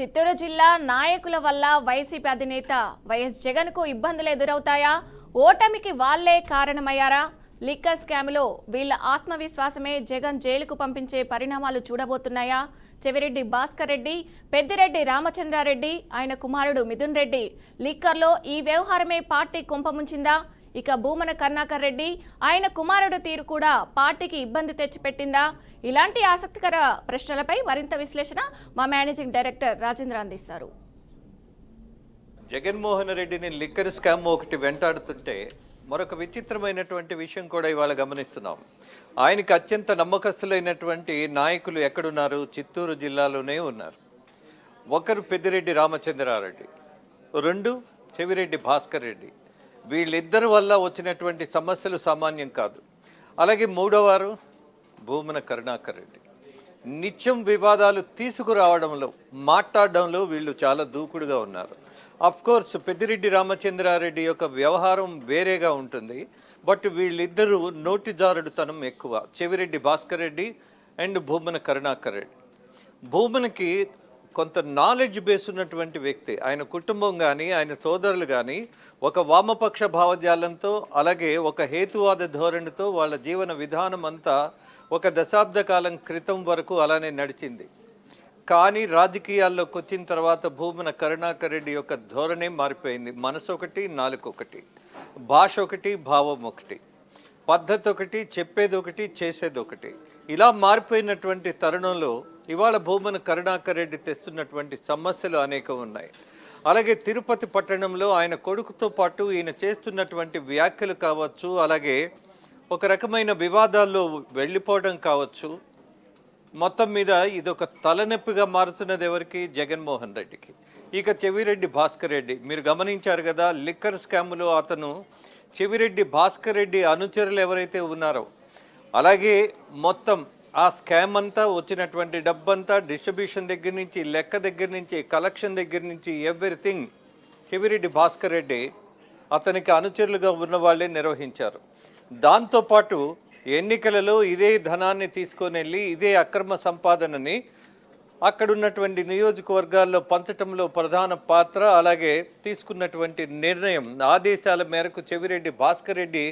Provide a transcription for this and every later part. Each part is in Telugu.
చిత్తూరు జిల్లా నాయకుల వల్ల వైసీపీ అధినేత వైఎస్ జగన్ కు ఇబ్బందులు ఎదురవుతాయా? ఓటమికి వాళ్లే కారణమయ్యారా? లిక్కర్ స్కామ్లో వీళ్ల ఆత్మవిశ్వాసమే జగన్ జైలుకు పంపించే పరిణామాలు చూడబోతున్నాయా? చెవిరెడ్డి భాస్కర్ రెడ్డి, పెద్దిరెడ్డి రామచంద్రారెడ్డి, ఆయన కుమారుడు మిథున్ రెడ్డి లిక్కర్లో ఈ వ్యవహారమే పార్టీ కుంపముంచిందా? ఇక భూమన కరుణాకర్ రెడ్డి, ఆయన కుమారుడు తీరు కూడా పార్టీకి ఇబ్బంది తెచ్చిపెట్టిందా? ఇలాంటి ఆసక్తికర ప్రశ్నలపై మరింత విశ్లేషణ మా మేనేజింగ్ డైరెక్టర్ రాజేంద్ర అందిస్తారు. జగన్మోహన్ రెడ్డిని లిక్కర్ స్కామ్ ఒకటి వెంటాడుతుంటే మరొక విచిత్రమైనటువంటి విషయం కూడా ఇవాళ గమనిస్తున్నాం. ఆయనకి అత్యంత నమ్మకస్తులైనటువంటి నాయకులు ఎక్కడున్నారు? చిత్తూరు జిల్లాలోనే ఉన్నారు. ఒకరు పెద్దిరెడ్డి రామచంద్రారెడ్డి, రెండు చెవిరెడ్డి భాస్కర్ రెడ్డి. వీళ్ళిద్దరి వల్ల వచ్చినటువంటి సమస్యలు సామాన్యం కాదు. అలాగే మూడోవారు భూమన కరుణాకర్ రెడ్డి. నిత్యం వివాదాలు తీసుకురావడంలో, మాట్లాడడంలో వీళ్ళు చాలా దూకుడుగా ఉన్నారు. కోర్స్ పెద్దిరెడ్డి రామచంద్రారెడ్డి యొక్క వ్యవహారం వేరేగా ఉంటుంది. బట్ వీళ్ళిద్దరూ నోటిజారుడుతనం ఎక్కువ. చెవిరెడ్డి భాస్కర్ రెడ్డి అండ్ భూమన కరుణాకర్ రెడ్డి. భూమనకి కొంత నాలెడ్జ్ బేస్ ఉన్నటువంటి వ్యక్తి. ఆయన కుటుంబం కానీ, ఆయన సోదరులు కానీ ఒక వామపక్ష భావజాలంతో, అలాగే ఒక హేతువాద ధోరణితో వాళ్ళ జీవన విధానం అంతా ఒక దశాబ్ద కాలం క్రితం వరకు అలానే నడిచింది. కానీ రాజకీయాల్లోకి వచ్చిన తర్వాత భూమన కరుణాకర్ రెడ్డి యొక్క ధోరణే మారిపోయింది. మనసు ఒకటి, నాలుక ఒకటి, భాష ఒకటి, భావం ఒకటి, పద్ధతి ఒకటి, చెప్పేది ఒకటి, చేసేది ఒకటి. ఇలా మారిపోయినటువంటి తరుణంలో ఇవాళ భూమన కరుణాకర్ రెడ్డి తెస్తున్నటువంటి సమస్యలు అనేకం ఉన్నాయి. అలాగే తిరుపతి పట్టణంలో ఆయన కొడుకుతో పాటు ఈయన చేస్తున్నటువంటి వ్యాఖ్యలు కావచ్చు, అలాగే ఒక రకమైన వివాదాల్లో వెళ్ళిపోవడం కావచ్చు. మొత్తం మీద ఇదొక తలనొప్పిగా మారుతున్నది ఎవరికి? జగన్మోహన్ రెడ్డికి. ఇక చెవిరెడ్డి భాస్కర్ రెడ్డి, మీరు గమనించారు కదా, లిక్కర్ స్కామ్లో అతను చెవిరెడ్డి భాస్కర్ రెడ్డి అనుచరులు ఎవరైతే ఉన్నారో, అలాగే మొత్తం ఆ స్కామ్ అంతా వచ్చినటువంటి డబ్బంతా డిస్ట్రిబ్యూషన్ దగ్గర నుంచి, లెక్క దగ్గర నుంచి, కలెక్షన్ దగ్గర నుంచి ఎవ్రీథింగ్ చెవిరెడ్డి భాస్కర్ రెడ్డి అతనికి అనుచరులుగా ఉన్న వాళ్ళే నిర్వహించారు. దాంతోపాటు ఎన్నికలలో ఇదే ధనాన్ని తీసుకొని వెళ్ళి ఇదే అక్రమ సంపాదనని అక్కడున్నటువంటి నియోజకవర్గాల్లో పంచటంలో ప్రధాన పాత్ర, అలాగే తీసుకున్నటువంటి నిర్ణయం, ఆదేశాల మేరకు చెవిరెడ్డి భాస్కర్ రెడ్డి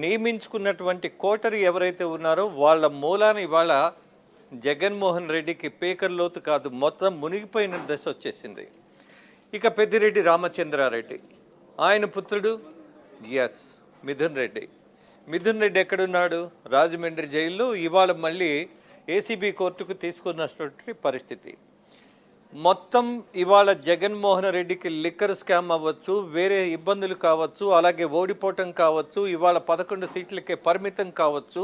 నియమించుకున్నటువంటి కోటరి ఎవరైతే ఉన్నారో వాళ్ళ మూలాన ఇవాళ జగన్మోహన్ రెడ్డికి పేకర్లోతు కాదు, మొత్తం మునిగిపోయిన దశ వచ్చేసింది. ఇక పెద్దిరెడ్డి రామచంద్రారెడ్డి, ఆయన పుత్రుడు మిథున్ రెడ్డి. మిథున్ రెడ్డి ఎక్కడున్నాడు? రాజమండ్రి జైల్లో. ఇవాళ మళ్ళీ ఏసీబీ కోర్టుకు తీసుకున్నటువంటి పరిస్థితి. మొత్తం ఇవాళ జగన్మోహన్ రెడ్డికి లిక్కర్ స్కామ్ అవ్వచ్చు, వేరే ఇబ్బందులు కావచ్చు, అలాగే ఓడిపోవటం కావచ్చు, ఇవాళ 11 సీట్లకే పరిమితం కావచ్చు.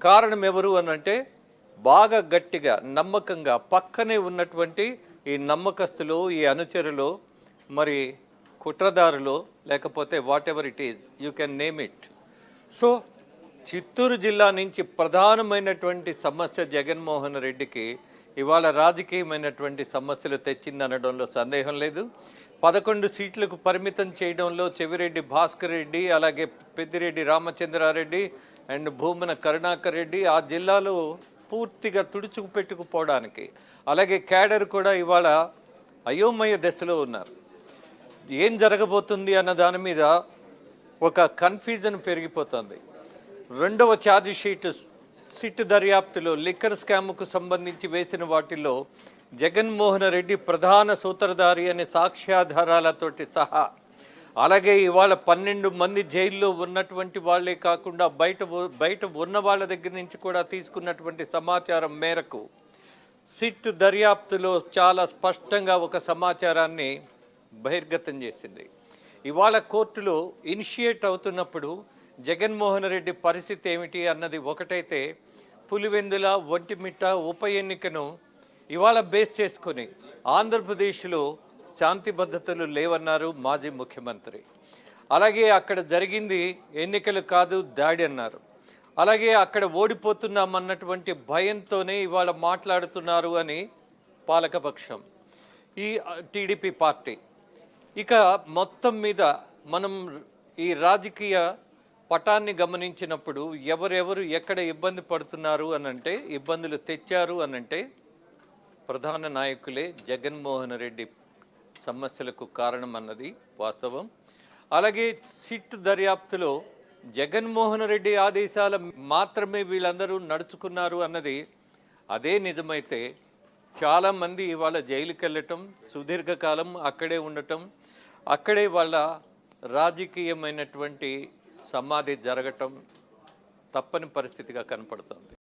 కారణం ఎవరు అనంటే బాగా గట్టిగా నమ్మకంగా పక్కనే ఉన్నటువంటి ఈ నమ్మకస్తులు, ఈ అనుచరులు, మరి కుట్రదారులు, లేకపోతే what ever it is, you can name it. So Chittoor జిల్లా నుంచి ప్రధానమైనటువంటి సమస్య జగన్మోహన్ రెడ్డికి ఇవాళ రాజకీయమైనటువంటి సమస్యలు తెచ్చిందనడంలో సందేహం లేదు. 11 సీట్లకు పరిమితం చేయడంలో చెవిరెడ్డి భాస్కర్ రెడ్డి, అలాగే పెద్దిరెడ్డి రామచంద్రారెడ్డి అండ్ భూమన కరుణాకర్ రెడ్డి ఆ జిల్లాలో పూర్తిగా తుడుచుకుపెట్టుకుపోవడానికి, అలాగే క్యాడర్ కూడా ఇవాళ అయోమయ దశలో ఉన్నారు. ఏం జరగబోతుంది అన్న దాని మీద ఒక కన్ఫ్యూజన్ పెరిగిపోతుంది. రెండవ ఛార్జ్ షీట్ సిట్ దర్యాప్తులో లిక్కర్ స్కామ్కు సంబంధించి వేసిన వాటిల్లో జగన్మోహన్ రెడ్డి ప్రధాన సూత్రధారి అనే సాక్ష్యాధారాలతోటి సహా, అలాగే ఇవాళ 12 మంది జైల్లో ఉన్నటువంటి వాళ్ళే కాకుండా బయట ఉన్న వాళ్ళ దగ్గర నుంచి కూడా తీసుకున్నటువంటి సమాచారం మేరకు సిట్ దర్యాప్తులో చాలా స్పష్టంగా ఒక సమాచారాన్ని బహిర్గతం చేసింది. ఇవాళ కోర్టులో ఇనిషియేట్ అవుతున్నప్పుడు జగన్మోహన్ రెడ్డి పరిస్థితి ఏమిటి అన్నది ఒకటైతే, పులివెందుల, ఒంటిమిట్ట ఉప ఎన్నికను ఇవాళ బేస్ చేసుకొని ఆంధ్రప్రదేశ్లో శాంతి భద్రతలు లేవన్నారు మాజీ ముఖ్యమంత్రి. అలాగే అక్కడ జరిగింది ఎన్నికలు కాదు, దాడి అన్నారు. అలాగే అక్కడ ఓడిపోతున్నామన్నటువంటి భయంతోనే ఇవాళ మాట్లాడుతున్నారు అని పాలకపక్షం, ఈ టీడీపీ పార్టీ. ఇక మొత్తం మీద మనం ఈ రాజకీయ పటాన్ని గమనించినప్పుడు ఎవరెవరు ఎక్కడ ఇబ్బంది పడుతున్నారు అనంటే, ఇబ్బందులు తెచ్చారు అనంటే ప్రధాన నాయకులే జగన్మోహన్ రెడ్డి సమస్యలకు కారణం అన్నది వాస్తవం. అలాగే సిట్ దర్యాప్తులో జగన్మోహన్ రెడ్డి ఆదేశాల మాత్రమే వీళ్ళందరూ నడుచుకున్నారు అన్నది అదే నిజమైతే చాలామంది ఇవాళ జైలుకి వెళ్ళటం, సుదీర్ఘకాలం అక్కడే ఉండటం, అక్కడే వాళ్ళ రాజకీయమైనటువంటి సమాధి జరగటం తప్పని పరిస్థితిగా కనపడుతుంది.